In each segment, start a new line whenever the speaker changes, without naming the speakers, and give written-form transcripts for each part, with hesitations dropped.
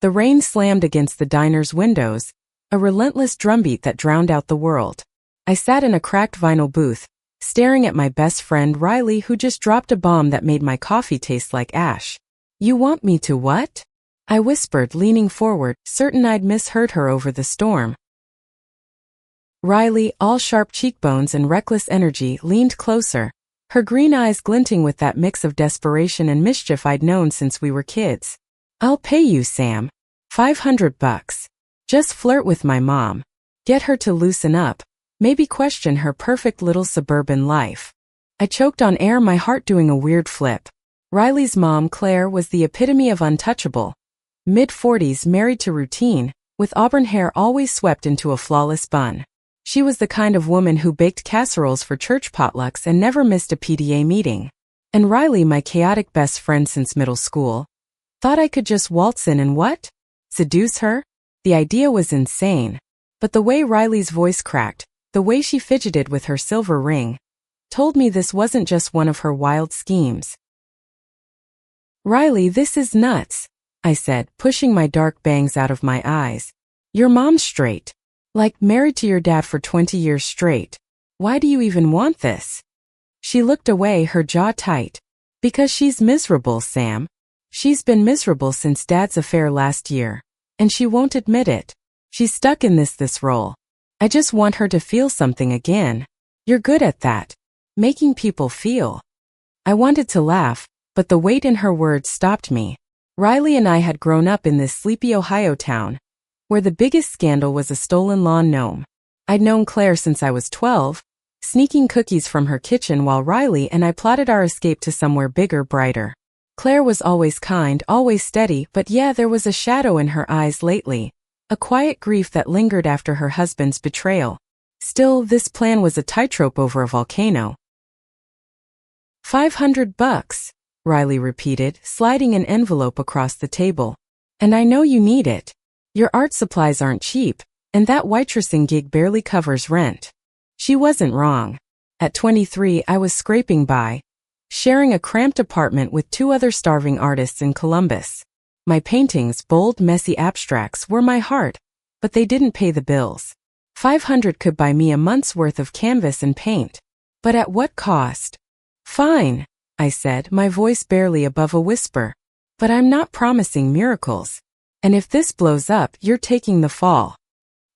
The rain slammed against the diner's windows, a relentless drumbeat that drowned out the world. I sat in a cracked vinyl booth, staring at my best friend Riley, who just dropped a bomb that made my coffee taste like ash. "You want me to what?" I whispered, leaning forward, certain I'd misheard her over the storm. Riley, all sharp cheekbones and reckless energy, leaned closer, her green eyes glinting with that mix of desperation and mischief I'd known since we were kids. "I'll pay you, Sam. $500. Just flirt with my mom. Get her to loosen up, maybe question her perfect little suburban life." I choked on air, my heart doing a weird flip. Riley's mom, Claire, was the epitome of untouchable. Mid-40s, married to routine, with auburn hair always swept into a flawless bun. She was the kind of woman who baked casseroles for church potlucks and never missed a PTA meeting. And Riley, my chaotic best friend since middle school, thought I could just waltz in and what? Seduce her? The idea was insane. But the way Riley's voice cracked, the way she fidgeted with her silver ring, told me this wasn't just one of her wild schemes. "Riley, this is nuts," I said, pushing my dark bangs out of my eyes. "Your mom's straight. Like, married to your dad for 20 years straight. Why do you even want this?" She looked away, her jaw tight. "Because she's miserable, Sam. She's been miserable since Dad's affair last year. And she won't admit it. She's stuck in this role. I just want her to feel something again. You're good at that. Making people feel." I wanted to laugh, but the weight in her words stopped me. Riley and I had grown up in this sleepy Ohio town, where the biggest scandal was a stolen lawn gnome. I'd known Claire since I was 12, sneaking cookies from her kitchen while Riley and I plotted our escape to somewhere bigger, brighter. Claire was always kind, always steady, but yeah, there was a shadow in her eyes lately, a quiet grief that lingered after her husband's betrayal. Still, this plan was a tightrope over a volcano. $500, Riley repeated, sliding an envelope across the table. "And I know you need it. Your art supplies aren't cheap, and that waitressing gig barely covers rent." She wasn't wrong. At 23, I was scraping by, sharing a cramped apartment with 2 other starving artists in Columbus. My paintings, bold, messy abstracts, were my heart, but they didn't pay the bills. $500 could buy me a month's worth of canvas and paint. But at what cost? "Fine," I said, my voice barely above a whisper. "But I'm not promising miracles. And if this blows up, you're taking the fall."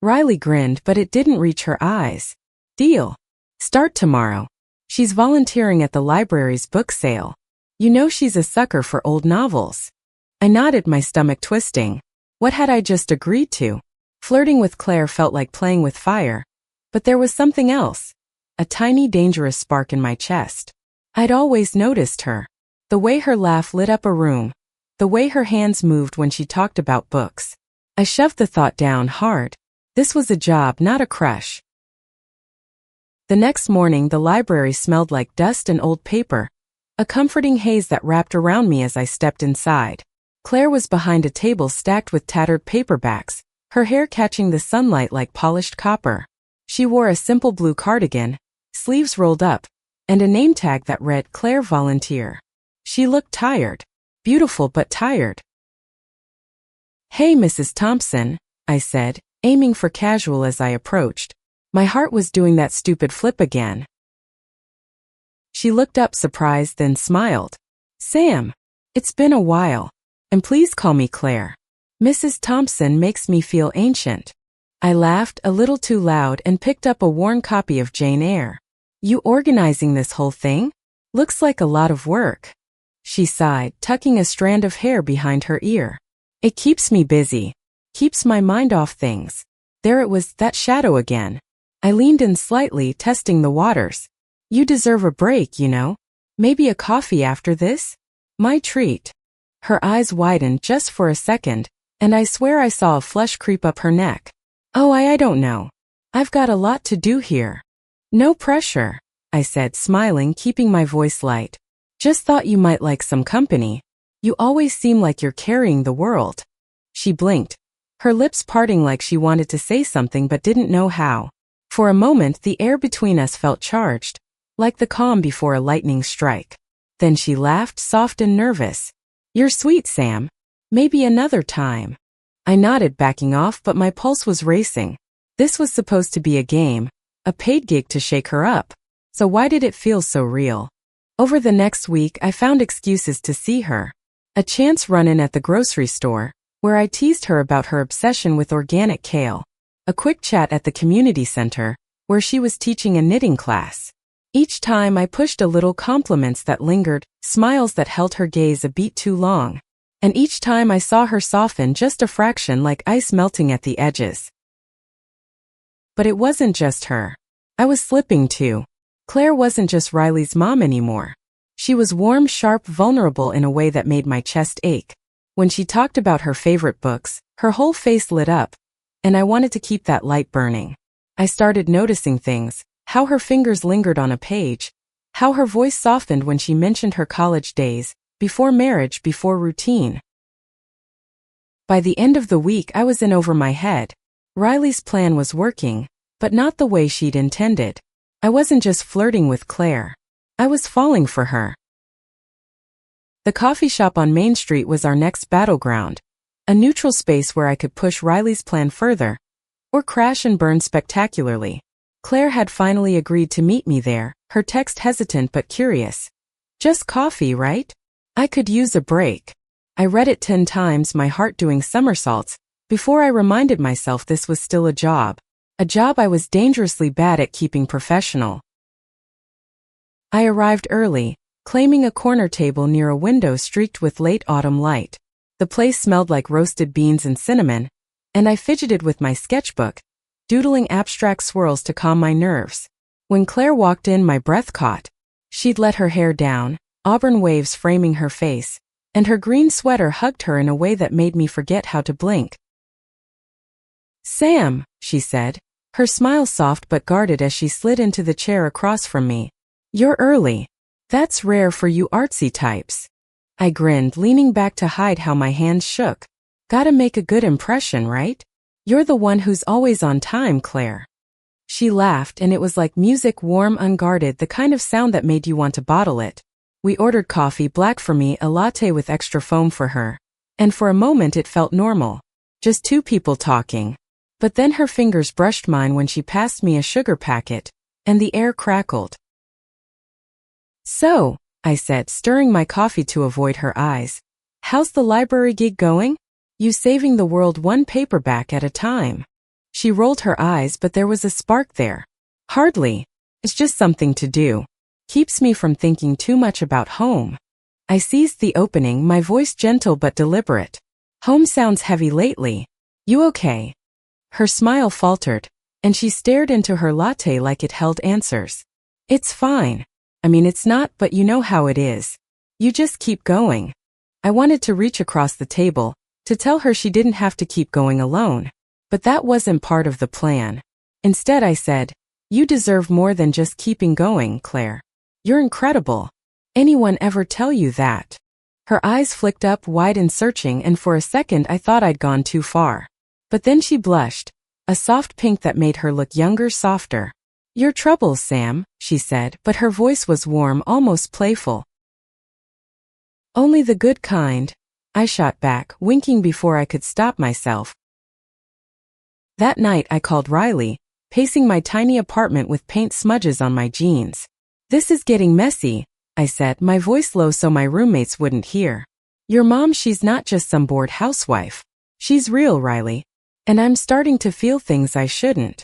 Riley grinned, but it didn't reach her eyes. "Deal. Start tomorrow. She's volunteering at the library's book sale. You know she's a sucker for old novels." I nodded, my stomach twisting. What had I just agreed to? Flirting with Claire felt like playing with fire. But there was something else. A tiny, dangerous spark in my chest. I'd always noticed her. The way her laugh lit up a room. The way her hands moved when she talked about books. I shoved the thought down hard. This was a job, not a crush. The next morning, the library smelled like dust and old paper, a comforting haze that wrapped around me as I stepped inside. Claire was behind a table stacked with tattered paperbacks, her hair catching the sunlight like polished copper. She wore a simple blue cardigan, sleeves rolled up, and a name tag that read Claire Volunteer. She looked tired. Beautiful but tired. "Hey, Mrs. Thompson," I said, aiming for casual as I approached. My heart was doing that stupid flip again. She looked up surprised, then smiled. "Sam, it's been a while. And please call me Claire. Mrs. Thompson makes me feel ancient." I laughed a little too loud and picked up a worn copy of Jane Eyre. "You organizing this whole thing? Looks like a lot of work." She sighed, tucking a strand of hair behind her ear. "It keeps me busy. Keeps my mind off things." There it was, that shadow again. I leaned in slightly, testing the waters. "You deserve a break, you know. Maybe a coffee after this?" "My treat." Her eyes widened just for a second, and I swear I saw a flush creep up her neck. "Oh, I don't know. I've got a lot to do here." "No pressure," I said, smiling, keeping my voice light. "Just thought you might like some company. You always seem like you're carrying the world." She blinked, her lips parting like she wanted to say something but didn't know how. For a moment, the air between us felt charged, like the calm before a lightning strike. Then she laughed, soft and nervous. "You're sweet, Sam. Maybe another time." I nodded, backing off, but my pulse was racing. This was supposed to be a game, a paid gig to shake her up. So why did it feel so real? Over the next week, I found excuses to see her. A chance run-in at the grocery store, where I teased her about her obsession with organic kale. A quick chat at the community center, where she was teaching a knitting class. Each time I pushed a little, compliments that lingered, smiles that held her gaze a beat too long. And each time I saw her soften just a fraction, like ice melting at the edges. But it wasn't just her. I was slipping too. Claire wasn't just Riley's mom anymore. She was warm, sharp, vulnerable in a way that made my chest ache. When she talked about her favorite books, her whole face lit up, and I wanted to keep that light burning. I started noticing things, how her fingers lingered on a page, how her voice softened when she mentioned her college days, before marriage, before routine. By the end of the week, I was in over my head. Riley's plan was working, but not the way she'd intended. I wasn't just flirting with Claire. I was falling for her. The coffee shop on Main Street was our next battleground, a neutral space where I could push Riley's plan further, or crash and burn spectacularly. Claire had finally agreed to meet me there, her text hesitant but curious. Just coffee, right? I could use a break. I read it 10 times, my heart doing somersaults, before I reminded myself this was still a job I was dangerously bad at keeping professional. I arrived early, claiming a corner table near a window streaked with late autumn light. The place smelled like roasted beans and cinnamon, and I fidgeted with my sketchbook, doodling abstract swirls to calm my nerves. When Claire walked in, my breath caught. She'd let her hair down, auburn waves framing her face, and her green sweater hugged her in a way that made me forget how to blink. "Sam," she said, her smile soft but guarded as she slid into the chair across from me. "You're early. That's rare for you artsy types." I grinned, leaning back to hide how my hands shook. "Gotta make a good impression, right? You're the one who's always on time, Claire." She laughed, and it was like music, warm, unguarded, the kind of sound that made you want to bottle it. We ordered coffee, black for me, a latte with extra foam for her. And for a moment it felt normal. Just two people talking. But then her fingers brushed mine when she passed me a sugar packet, and the air crackled. "So," I said, stirring my coffee to avoid her eyes, "how's the library gig going? You saving the world one paperback at a time?" She rolled her eyes, but there was a spark there. "Hardly. It's just something to do. Keeps me from thinking too much about home." I seized the opening, my voice gentle but deliberate. "Home sounds heavy lately. You okay?" Her smile faltered, and she stared into her latte like it held answers. "It's fine. I mean, it's not, but you know how it is. You just keep going." I wanted to reach across the table, to tell her she didn't have to keep going alone. But that wasn't part of the plan. Instead I said, "You deserve more than just keeping going, Claire. You're incredible. Anyone ever tell you that?" Her eyes flicked up wide and searching, and for a second I thought I'd gone too far. But then she blushed, a soft pink that made her look younger, softer. "Your troubles, Sam," she said, but her voice was warm, almost playful. "Only the good kind," I shot back, winking before I could stop myself. That night I called Riley, pacing my tiny apartment with paint smudges on my jeans. "This is getting messy," I said, my voice low so my roommates wouldn't hear. "Your mom, she's not just some bored housewife. She's real, Riley. And I'm starting to feel things I shouldn't."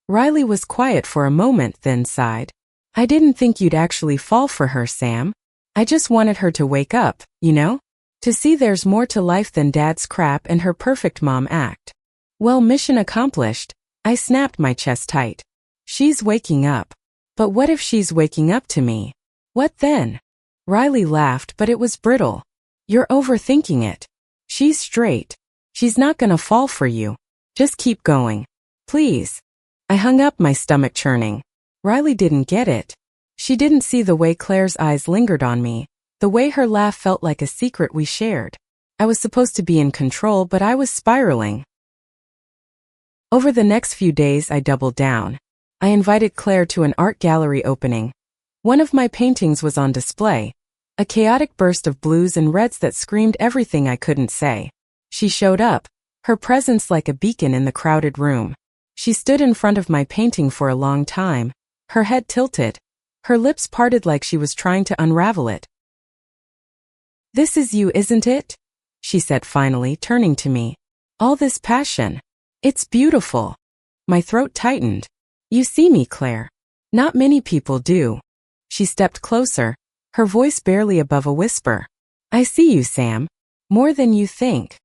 Riley was quiet for a moment, then sighed. "I didn't think you'd actually fall for her, Sam. I just wanted her to wake up, you know? To see there's more to life than dad's crap and her perfect mom act." "Well, mission accomplished." I snapped, my chest tight. "She's waking up. But what if she's waking up to me? What then?" Riley laughed, but it was brittle. "You're overthinking it. She's straight. She's not gonna fall for you. Just keep going. Please." I hung up, my stomach churning. Riley didn't get it. She didn't see the way Claire's eyes lingered on me, the way her laugh felt like a secret we shared. I was supposed to be in control, but I was spiraling. Over the next few days I doubled down. I invited Claire to an art gallery opening. One of my paintings was on display, a chaotic burst of blues and reds that screamed everything I couldn't say. She showed up, her presence like a beacon in the crowded room. She stood in front of my painting for a long time, her head tilted, her lips parted like she was trying to unravel it. "This is you, isn't it?" she said finally, turning to me. "All this passion. It's beautiful." My throat tightened. "You see me, Claire. Not many people do." She stepped closer, her voice barely above a whisper. "I see you, Sam. More than you think."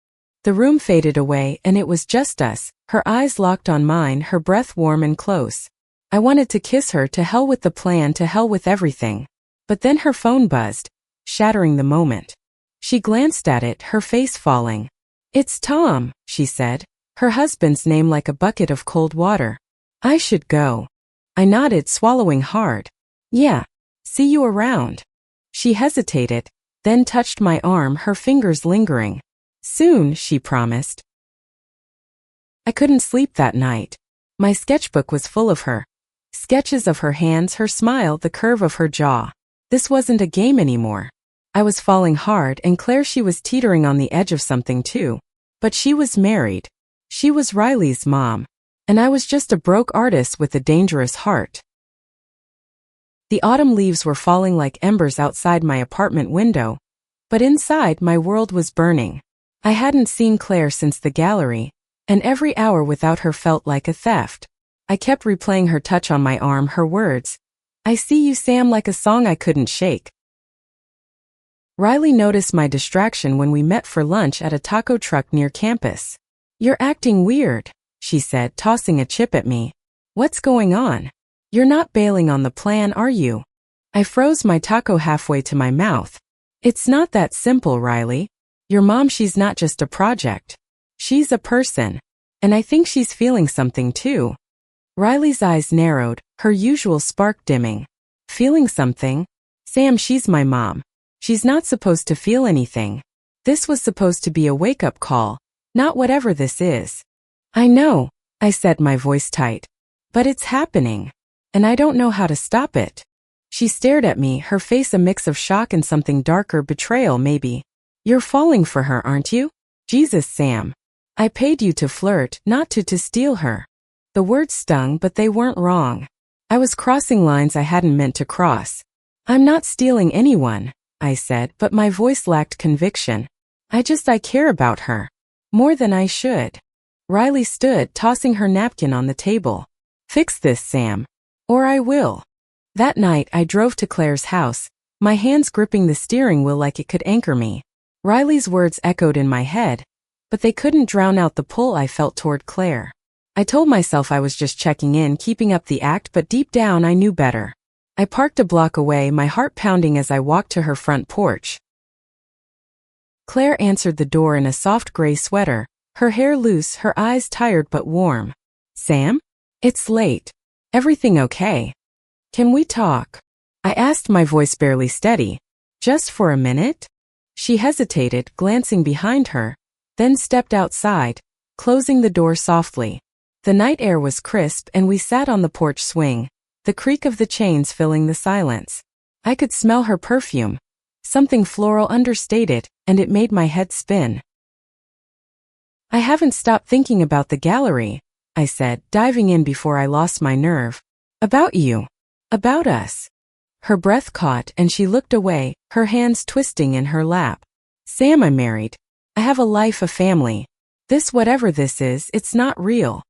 The room faded away and it was just us, her eyes locked on mine, her breath warm and close. I wanted to kiss her, to hell with the plan, to hell with everything. But then her phone buzzed, shattering the moment. She glanced at it, her face falling. "It's Tom," she said, her husband's name like a bucket of cold water. "I should go." I nodded, swallowing hard. "Yeah. See you around." She hesitated, then touched my arm, her fingers lingering. "Soon," she promised. I couldn't sleep that night. My sketchbook was full of her. Sketches of her hands, her smile, the curve of her jaw. This wasn't a game anymore. I was falling hard, and Claire, she was teetering on the edge of something too. But she was married. She was Riley's mom. And I was just a broke artist with a dangerous heart. The autumn leaves were falling like embers outside my apartment window. But inside, my world was burning. I hadn't seen Claire since the gallery, and every hour without her felt like a theft. I kept replaying her touch on my arm, her words. "I see you, Sam," like a song I couldn't shake. Riley noticed my distraction when we met for lunch at a taco truck near campus. "You're acting weird," she said, tossing a chip at me. "What's going on? You're not bailing on the plan, are you?" I froze my taco halfway to my mouth. "It's not that simple, Riley. Your mom, she's not just a project. She's a person. And I think she's feeling something too." Riley's eyes narrowed, her usual spark dimming. "Feeling something? Sam, she's my mom. She's not supposed to feel anything. This was supposed to be a wake-up call, not whatever this is." "I know," I said, my voice tight. "But it's happening. And I don't know how to stop it." She stared at me, her face a mix of shock and something darker, betrayal maybe. "You're falling for her, aren't you? Jesus, Sam. I paid you to flirt, not to steal her." The words stung, but they weren't wrong. I was crossing lines I hadn't meant to cross. "I'm not stealing anyone," I said, but my voice lacked conviction. I care about her. More than I should." Riley stood, tossing her napkin on the table. "Fix this, Sam. Or I will." That night I drove to Claire's house, my hands gripping the steering wheel like it could anchor me. Riley's words echoed in my head, but they couldn't drown out the pull I felt toward Claire. I told myself I was just checking in, keeping up the act, but deep down I knew better. I parked a block away, my heart pounding as I walked to her front porch. Claire answered the door in a soft gray sweater, her hair loose, her eyes tired but warm. "Sam? It's late. Everything okay? Can we talk?" I asked, my voice barely steady. "Just for a minute?" She hesitated, glancing behind her, then stepped outside, closing the door softly. The night air was crisp and we sat on the porch swing, the creak of the chains filling the silence. I could smell her perfume, something floral, understated, and it made my head spin. "I haven't stopped thinking about the gallery," I said, diving in before I lost my nerve. "About you. About us." Her breath caught and she looked away, her hands twisting in her lap. "Sam, I'm married. I have a life, a family. This, whatever this is, it's not real."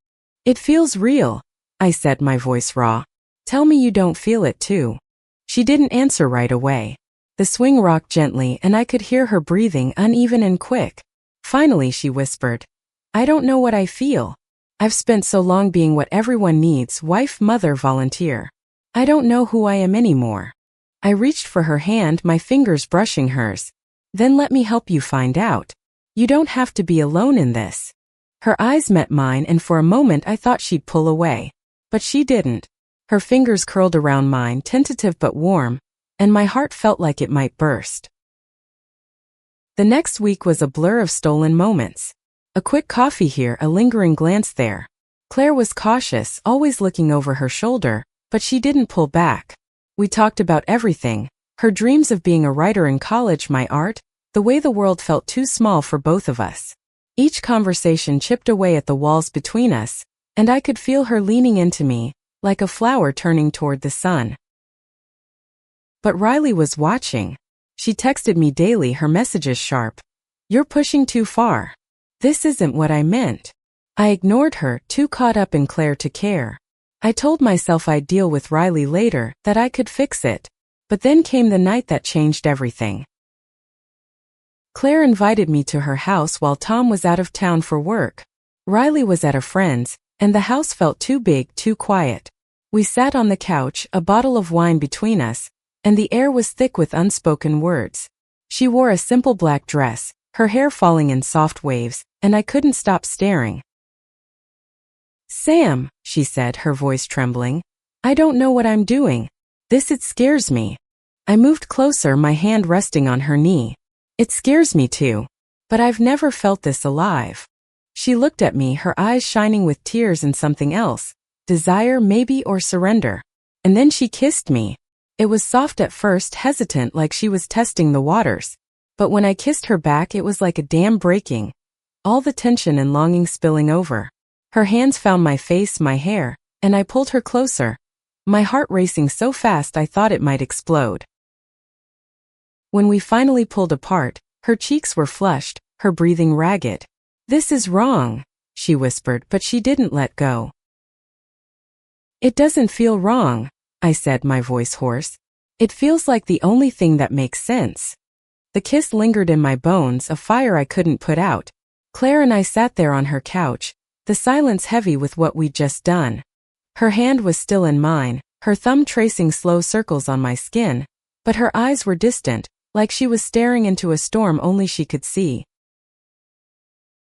"It feels real," I said, my voice raw. "Tell me you don't feel it too." She didn't answer right away. The swing rocked gently and I could hear her breathing, uneven and quick. Finally she whispered, "I don't know what I feel. I've spent so long being what everyone needs, wife, mother, volunteer. I don't know who I am anymore." I reached for her hand, my fingers brushing hers. "Then let me help you find out. You don't have to be alone in this." Her eyes met mine and for a moment I thought she'd pull away. But she didn't. Her fingers curled around mine, tentative but warm, and my heart felt like it might burst. The next week was a blur of stolen moments. A quick coffee here, a lingering glance there. Claire was cautious, always looking over her shoulder, but she didn't pull back. We talked about everything, her dreams of being a writer in college, my art, the way the world felt too small for both of us. Each conversation chipped away at the walls between us, and I could feel her leaning into me, like a flower turning toward the sun. But Riley was watching. She texted me daily, her messages sharp. "You're pushing too far. This isn't what I meant." I ignored her, too caught up in Claire to care. I told myself I'd deal with Riley later, that I could fix it. But then came the night that changed everything. Claire invited me to her house while Tom was out of town for work. Riley was at a friend's, and the house felt too big, too quiet. We sat on the couch, a bottle of wine between us, and the air was thick with unspoken words. She wore a simple black dress, her hair falling in soft waves, and I couldn't stop staring. "Sam," she said, her voice trembling, "I don't know what I'm doing. It scares me." I moved closer, my hand resting on her knee. "It scares me too. But I've never felt this alive." She looked at me, her eyes shining with tears and something else. Desire maybe, or surrender. And then she kissed me. It was soft at first, hesitant, like she was testing the waters. But when I kissed her back, it was like a dam breaking. All the tension and longing spilling over. Her hands found my face, my hair, and I pulled her closer. My heart racing so fast I thought it might explode. When we finally pulled apart, her cheeks were flushed, her breathing ragged. "This is wrong," she whispered, but she didn't let go. "It doesn't feel wrong," I said, my voice hoarse. "It feels like the only thing that makes sense." The kiss lingered in my bones, a fire I couldn't put out. Claire and I sat there on her couch, the silence heavy with what we'd just done. Her hand was still in mine, her thumb tracing slow circles on my skin, but her eyes were distant, like she was staring into a storm only she could see.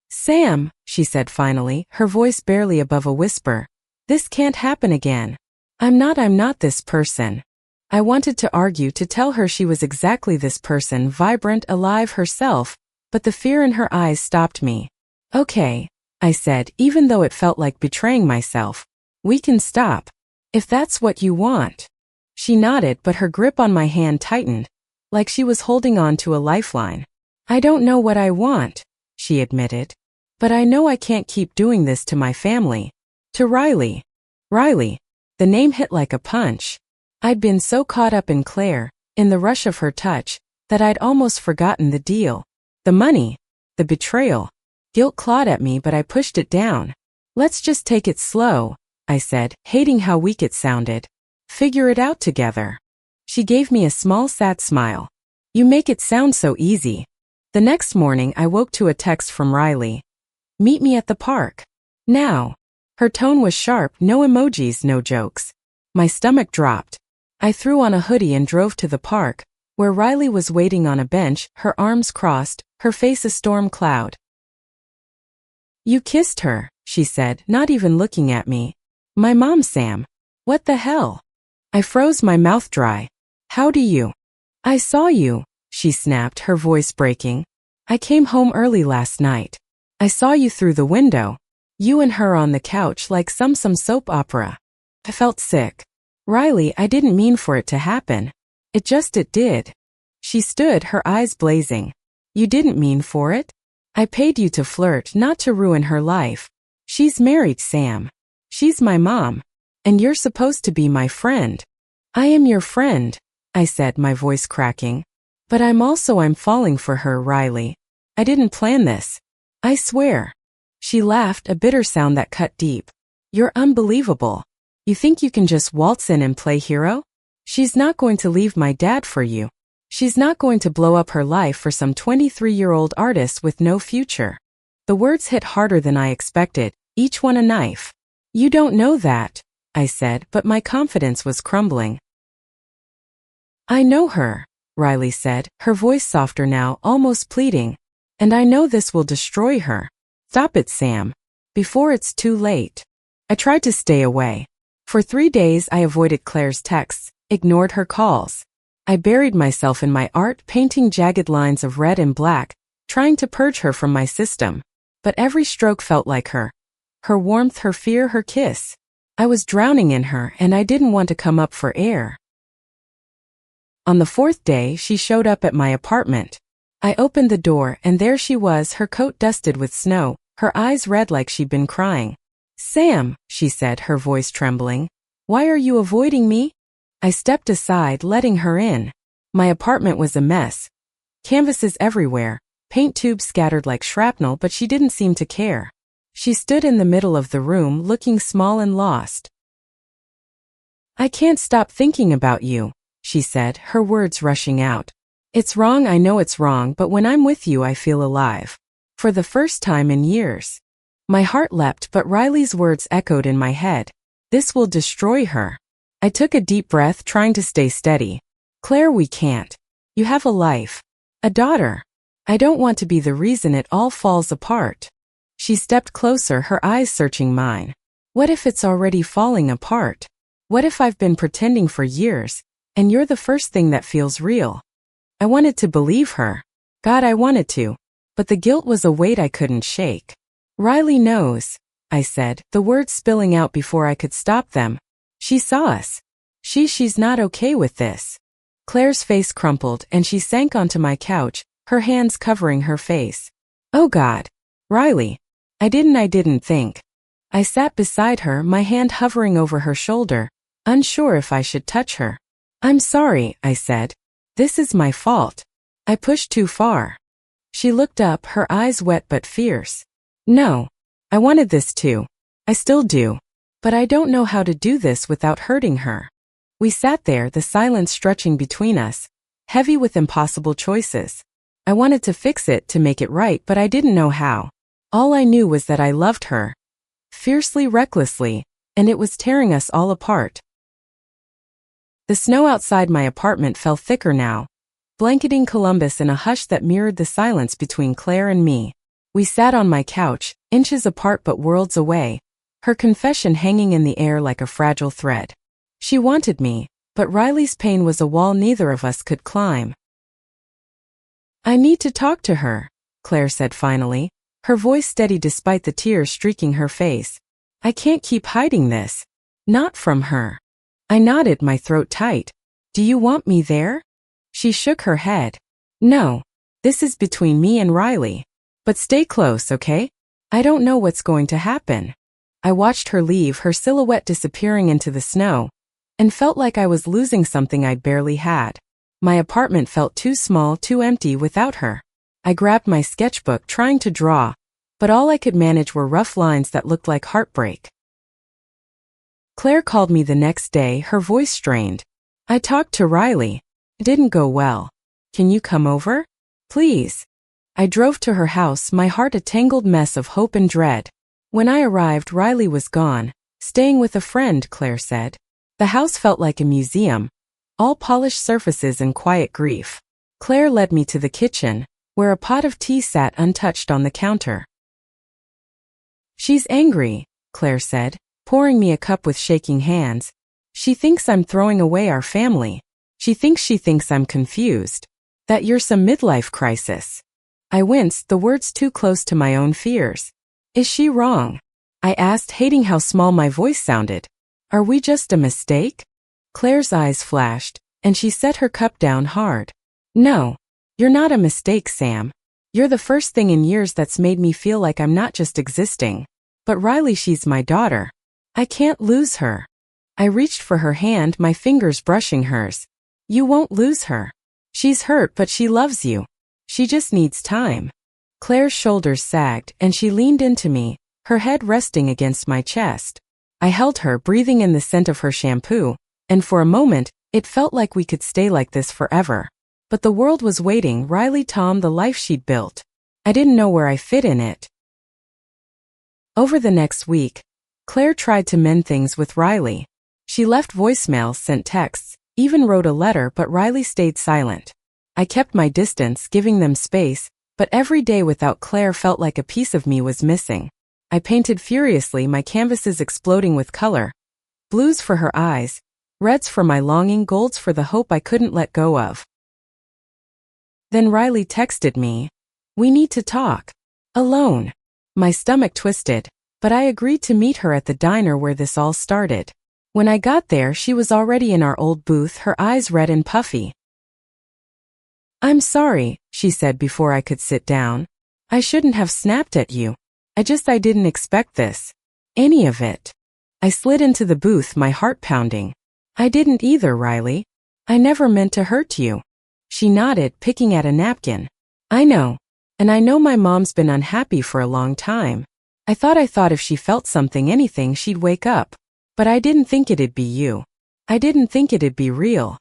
"Sam," she said finally, her voice barely above a whisper, "this can't happen again. I'm not this person." I wanted to argue, to tell her she was exactly this person, vibrant, alive, herself, but the fear in her eyes stopped me. "Okay," I said, even though it felt like betraying myself. "We can stop. If that's what you want." She nodded, but her grip on my hand tightened, like she was holding on to a lifeline. "I don't know what I want," she admitted. "But I know I can't keep doing this to my family. To Riley." Riley. The name hit like a punch. I'd been so caught up in Claire, in the rush of her touch, that I'd almost forgotten the deal. The money. The betrayal. Guilt clawed at me, but I pushed it down. "Let's just take it slow," I said, hating how weak it sounded. "Figure it out together." She gave me a small, sad smile. "You make it sound so easy." The next morning I woke to a text from Riley. "Meet me at the park. Now." Her tone was sharp, no emojis, no jokes. My stomach dropped. I threw on a hoodie and drove to the park, where Riley was waiting on a bench, her arms crossed, her face a storm cloud. "You kissed her," she said, not even looking at me. "My mom, Sam." "What the hell?" I froze, my mouth dry. "How do you?" "I saw you," she snapped, her voice breaking. "I came home early last night. I saw you through the window. You and her on the couch like some soap opera." I felt sick. "Riley, I didn't mean for it to happen. It did." She stood, her eyes blazing. "You didn't mean for it? I paid you to flirt, not to ruin her life. She's married, Sam. She's my mom. And you're supposed to be my friend." "I am your friend," I said, my voice cracking. "But I'm falling for her, Riley. I didn't plan this. I swear." She laughed, a bitter sound that cut deep. "You're unbelievable. You think you can just waltz in and play hero? She's not going to leave my dad for you. She's not going to blow up her life for some 23-year-old artist with no future." The words hit harder than I expected, each one a knife. "You don't know that," I said, but my confidence was crumbling. "I know her," Riley said, her voice softer now, almost pleading. "And I know this will destroy her. Stop it, Sam. Before it's too late." I tried to stay away. For 3 days I avoided Claire's texts, ignored her calls. I buried myself in my art, painting jagged lines of red and black, trying to purge her from my system. But every stroke felt like her. Her warmth, her fear, her kiss. I was drowning in her, and I didn't want to come up for air. On the 4th day, she showed up at my apartment. I opened the door and there she was, her coat dusted with snow, her eyes red like she'd been crying. "Sam," she said, her voice trembling. "Why are you avoiding me?" I stepped aside, letting her in. My apartment was a mess. Canvases everywhere, paint tubes scattered like shrapnel, but she didn't seem to care. She stood in the middle of the room, looking small and lost. "I can't stop thinking about you," she said, her words rushing out. "It's wrong, I know it's wrong, but when I'm with you I feel alive. For the first time in years." My heart leapt, but Riley's words echoed in my head. "This will destroy her." I took a deep breath, trying to stay steady. "Claire, we can't. You have a life. A daughter. I don't want to be the reason it all falls apart." She stepped closer, her eyes searching mine. "What if it's already falling apart? What if I've been pretending for years, and you're the first thing that feels real?" I wanted to believe her. God, I wanted to. But the guilt was a weight I couldn't shake. "Riley knows," I said, the words spilling out before I could stop them. "She saw us. She's not okay with this." Claire's face crumpled and she sank onto my couch, her hands covering her face. "Oh God. Riley. I didn't think." I sat beside her, my hand hovering over her shoulder, unsure if I should touch her. "I'm sorry," I said. "This is my fault. I pushed too far." She looked up, her eyes wet but fierce. "No. I wanted this too. I still do. But I don't know how to do this without hurting her." We sat there, the silence stretching between us, heavy with impossible choices. I wanted to fix it, to make it right, but I didn't know how. All I knew was that I loved her. Fiercely, recklessly, and it was tearing us all apart. The snow outside my apartment fell thicker now, blanketing Columbus in a hush that mirrored the silence between Claire and me. We sat on my couch, inches apart but worlds away, her confession hanging in the air like a fragile thread. She wanted me, but Riley's pain was a wall neither of us could climb. "I need to talk to her," Claire said finally, her voice steady despite the tears streaking her face. "I can't keep hiding this. Not from her." I nodded, my throat tight. "Do you want me there?" She shook her head. "No. This is between me and Riley. But stay close, okay? I don't know what's going to happen." I watched her leave, her silhouette disappearing into the snow, and felt like I was losing something I'd barely had. My apartment felt too small, too empty without her. I grabbed my sketchbook, trying to draw, but all I could manage were rough lines that looked like heartbreak. Claire called me the next day, her voice strained. "I talked to Riley. It didn't go well. Can you come over? Please." I drove to her house, my heart a tangled mess of hope and dread. When I arrived, Riley was gone, staying with a friend, Claire said. The house felt like a museum, all polished surfaces and quiet grief. Claire led me to the kitchen, where a pot of tea sat untouched on the counter. "She's angry," Claire said, pouring me a cup with shaking hands. "She thinks I'm throwing away our family. She thinks I'm confused. That you're some midlife crisis." I winced, the words too close to my own fears. "Is she wrong?" I asked, hating how small my voice sounded. "Are we just a mistake?" Claire's eyes flashed, and she set her cup down hard. "No. You're not a mistake, Sam. You're the first thing in years that's made me feel like I'm not just existing. But Riley, she's my daughter. I can't lose her." I reached for her hand, my fingers brushing hers. "You won't lose her. She's hurt, but she loves you. She just needs time." Claire's shoulders sagged, and she leaned into me, her head resting against my chest. I held her, breathing in the scent of her shampoo, and for a moment, it felt like we could stay like this forever. But the world was waiting, Riley, Tom, the life she'd built. I didn't know where I fit in it. Over the next week, Claire tried to mend things with Riley. She left voicemails, sent texts, even wrote a letter, but Riley stayed silent. I kept my distance, giving them space, but every day without Claire felt like a piece of me was missing. I painted furiously, my canvases exploding with color. Blues for her eyes, reds for my longing, golds for the hope I couldn't let go of. Then Riley texted me, "We need to talk. Alone." My stomach twisted, but I agreed to meet her at the diner where this all started. When I got there, she was already in our old booth, her eyes red and puffy. I'm sorry, she said before I could sit down. I shouldn't have snapped at you. I didn't expect this. Any of it. I slid into the booth, my heart pounding. I didn't either, Riley. I never meant to hurt you. She nodded, picking at a napkin. I know. And I know my mom's been unhappy for a long time. I thought if she felt something, anything, she'd wake up. But I didn't think it'd be you. I didn't think it'd be real.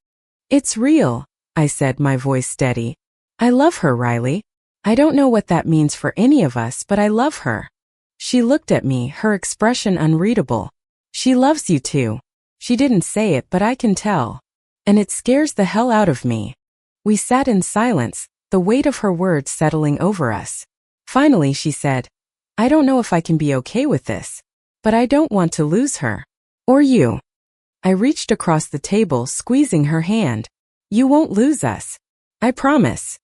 It's real, I said, my voice steady. I love her, Riley. I don't know what that means for any of us, but I love her. She looked at me, her expression unreadable. She loves you too. She didn't say it, but I can tell. And it scares the hell out of me. We sat in silence, the weight of her words settling over us. Finally, she said, I don't know if I can be okay with this. But I don't want to lose her. Or you. I reached across the table, squeezing her hand. You won't lose us. I promise.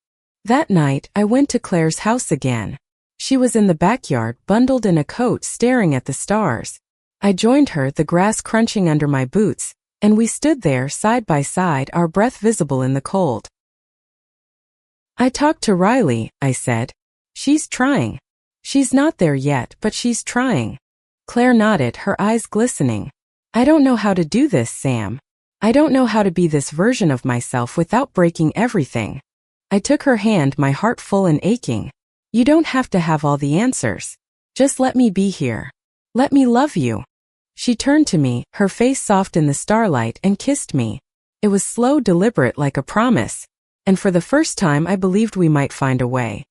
That night, I went to Claire's house again. She was in the backyard, bundled in a coat, staring at the stars. I joined her, the grass crunching under my boots, and we stood there side by side, our breath visible in the cold. I talked to Riley, I said. She's trying. She's not there yet, but she's trying. Claire nodded, her eyes glistening. I don't know how to do this, Sam. I don't know how to be this version of myself without breaking everything. I took her hand, my heart full and aching. You don't have to have all the answers. Just let me be here. Let me love you. She turned to me, her face soft in the starlight, and kissed me. It was slow, deliberate, like a promise. And for the first time I believed we might find a way.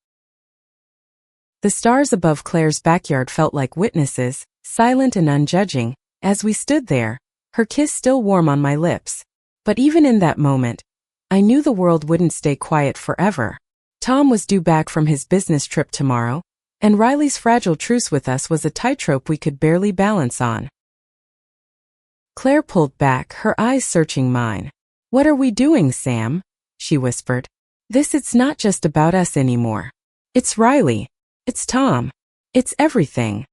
The stars above Claire's backyard felt like witnesses, silent and unjudging, as we stood there, her kiss still warm on my lips. But even in that moment, I knew the world wouldn't stay quiet forever. Tom was due back from his business trip tomorrow, and Riley's fragile truce with us was a tightrope we could barely balance on. Claire pulled back, her eyes searching mine. What are we doing, Sam? She whispered. It's not just about us anymore. It's Riley. It's Tom. It's everything.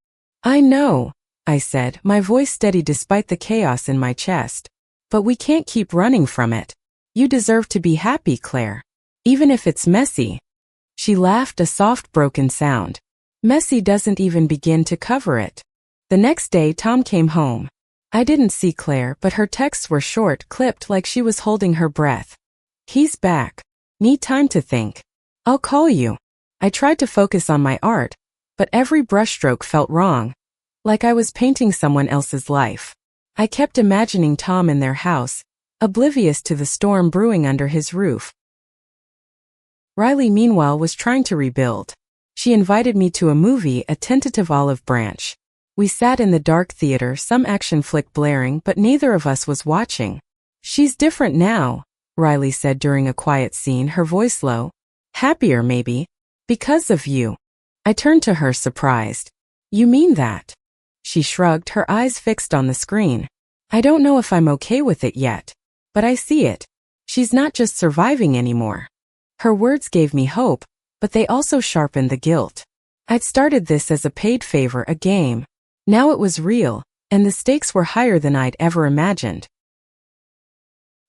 I know, I said, my voice steady despite the chaos in my chest. But we can't keep running from it. You deserve to be happy, Claire. Even if it's messy. She laughed, a soft, broken sound. Messy doesn't even begin to cover it. The next day, Tom came home. I didn't see Claire, but her texts were short, clipped, like she was holding her breath. He's back. Need time to think. I'll call you. I tried to focus on my art, but every brushstroke felt wrong. Like I was painting someone else's life. I kept imagining Tom in their house, oblivious to the storm brewing under his roof. Riley, meanwhile, was trying to rebuild. She invited me to a movie, a tentative olive branch. We sat in the dark theater, some action flick blaring, but neither of us was watching. She's different now, Riley said during a quiet scene, her voice low. Happier, maybe. Because of you. I turned to her, surprised. You mean that? She shrugged, her eyes fixed on the screen. I don't know if I'm okay with it yet. But I see it. She's not just surviving anymore. Her words gave me hope, but they also sharpened the guilt. I'd started this as a paid favor, a game. Now it was real, and the stakes were higher than I'd ever imagined.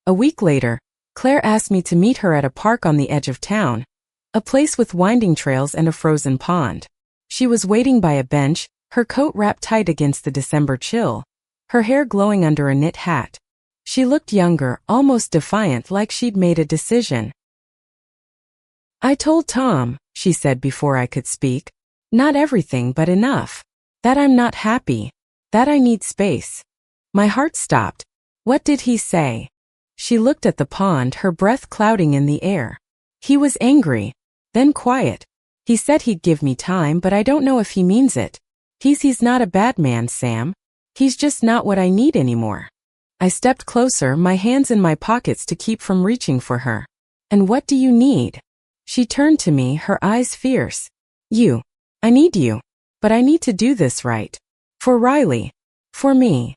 A week later, Claire asked me to meet her at a park on the edge of town, a place with winding trails and a frozen pond. She was waiting by a bench, her coat wrapped tight against the December chill, her hair glowing under a knit hat. She looked younger, almost defiant, like she'd made a decision. I told Tom, she said before I could speak, not everything but enough. That I'm not happy. That I need space. My heart stopped. What did he say? She looked at the pond, her breath clouding in the air. He was angry, then quiet. He said he'd give me time, but I don't know if he means it. He's not a bad man, Sam. He's just not what I need anymore. I stepped closer, my hands in my pockets to keep from reaching for her. And what do you need? She turned to me, her eyes fierce. You. I need you. But I need to do this right. For Riley. For me.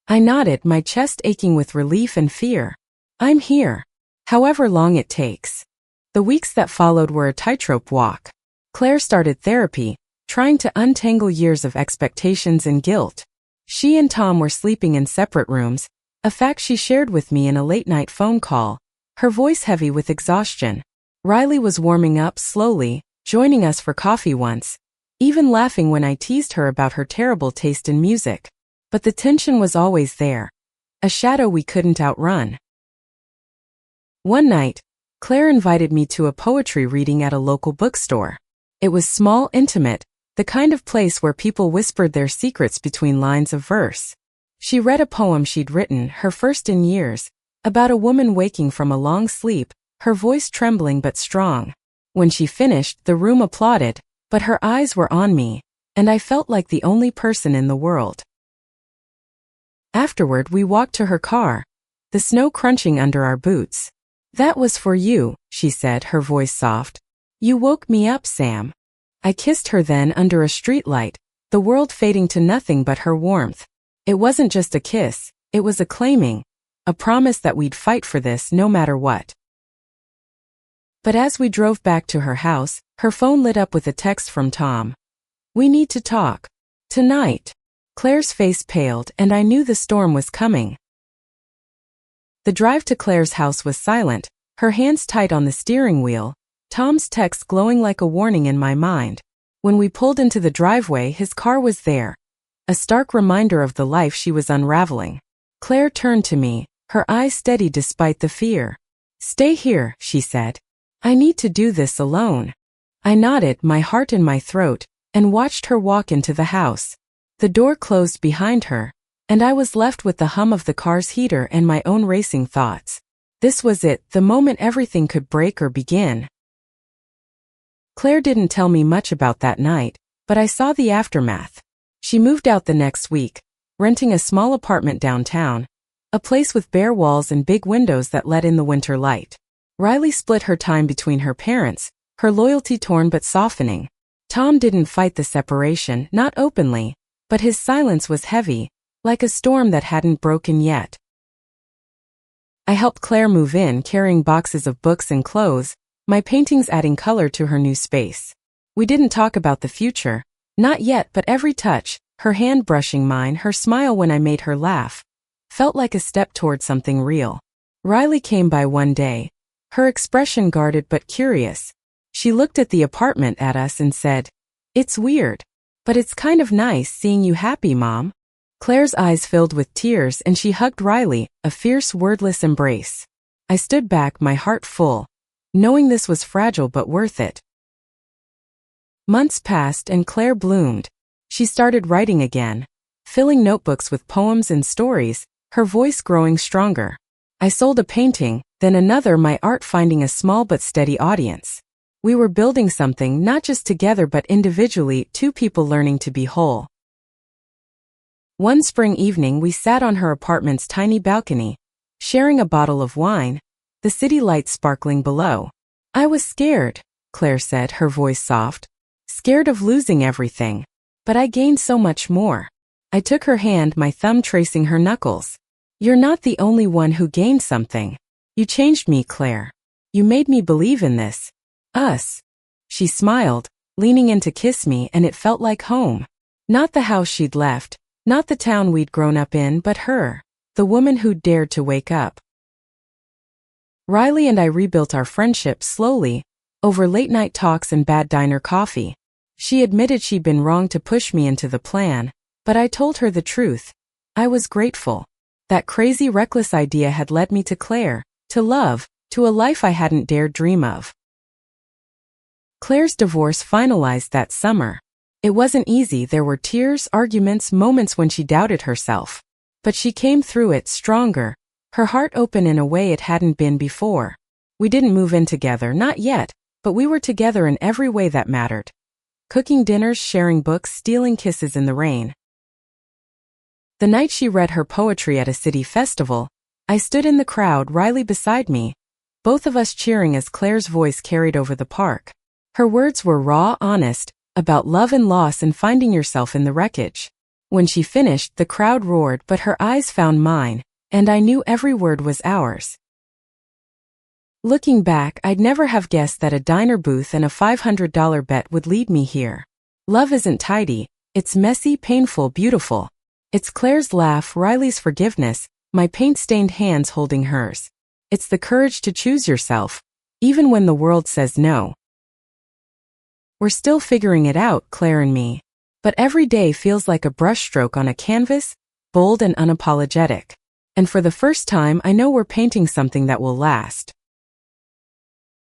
I nodded, my chest aching with relief and fear. I'm here. However long it takes. The weeks that followed were a tightrope walk. Claire started therapy, trying to untangle years of expectations and guilt. She and Tom were sleeping in separate rooms, a fact she shared with me in a late-night phone call, her voice heavy with exhaustion. Riley was warming up slowly, joining us for coffee once, even laughing when I teased her about her terrible taste in music. But the tension was always there, a shadow we couldn't outrun. One night, Claire invited me to a poetry reading at a local bookstore. It was small, intimate, the kind of place where people whispered their secrets between lines of verse. She read a poem she'd written, her first in years, about a woman waking from a long sleep, her voice trembling but strong. When she finished, the room applauded, but her eyes were on me, and I felt like the only person in the world. Afterward, we walked to her car, the snow crunching under our boots. "That was for you," she said, her voice soft. "You woke me up, Sam." I kissed her then under a streetlight, the world fading to nothing but her warmth. It wasn't just a kiss, it was a claiming, a promise that we'd fight for this no matter what. But as we drove back to her house, her phone lit up with a text from Tom. "We need to talk. Tonight." Claire's face paled, and I knew the storm was coming. The drive to Claire's house was silent, her hands tight on the steering wheel, Tom's text glowing like a warning in my mind. When we pulled into the driveway, his car was there, a stark reminder of the life she was unraveling. Claire turned to me, her eyes steady despite the fear. "Stay here," she said. "I need to do this alone." I nodded, my heart in my throat, and watched her walk into the house. The door closed behind her, and I was left with the hum of the car's heater and my own racing thoughts. This was it, the moment everything could break or begin. Claire didn't tell me much about that night, but I saw the aftermath. She moved out the next week, renting a small apartment downtown, a place with bare walls and big windows that let in the winter light. Riley split her time between her parents, her loyalty torn but softening. Tom didn't fight the separation, not openly, but his silence was heavy, like a storm that hadn't broken yet. I helped Claire move in, carrying boxes of books and clothes, my paintings adding color to her new space. We didn't talk about the future, not yet, but every touch, her hand brushing mine, her smile when I made her laugh, felt like a step toward something real. Riley came by one day, her expression guarded but curious. She looked at the apartment, at us, and said, "It's weird, but it's kind of nice seeing you happy, Mom." Claire's eyes filled with tears and she hugged Riley, a fierce, wordless embrace. I stood back, my heart full, knowing this was fragile but worth it. Months passed and Claire bloomed. She started writing again, filling notebooks with poems and stories, her voice growing stronger. I sold a painting, then another, my art finding a small but steady audience. We were building something not just together but individually, two people learning to be whole. One spring evening we sat on her apartment's tiny balcony, sharing a bottle of wine, the city lights sparkling below. "I was scared," Claire said, her voice soft. "Scared of losing everything. But I gained so much more." I took her hand, my thumb tracing her knuckles. "You're not the only one who gained something. You changed me, Claire. You made me believe in this. Us." She smiled, leaning in to kiss me, and it felt like home. Not the house she'd left, not the town we'd grown up in, but her, the woman who'd dared to wake up. Riley and I rebuilt our friendship slowly, over late-night talks and bad diner coffee. She admitted she'd been wrong to push me into the plan, but I told her the truth. I was grateful. That crazy, reckless idea had led me to Claire, to love, to a life I hadn't dared dream of. Claire's divorce finalized that summer. It wasn't easy, there were tears, arguments, moments when she doubted herself. But she came through it stronger, her heart open in a way it hadn't been before. We didn't move in together, not yet, but we were together in every way that mattered. Cooking dinners, sharing books, stealing kisses in the rain. The night she read her poetry at a city festival, I stood in the crowd, Riley beside me, both of us cheering as Claire's voice carried over the park. Her words were raw, honest, about love and loss and finding yourself in the wreckage. When she finished, the crowd roared, but her eyes found mine, and I knew every word was ours. Looking back, I'd never have guessed that a diner booth and a $500 bet would lead me here. Love isn't tidy, it's messy, painful, beautiful. It's Claire's laugh, Riley's forgiveness, my paint-stained hands holding hers. It's the courage to choose yourself, even when the world says no. We're still figuring it out, Claire and me. But every day feels like a brushstroke on a canvas, bold and unapologetic. And for the first time, I know we're painting something that will last.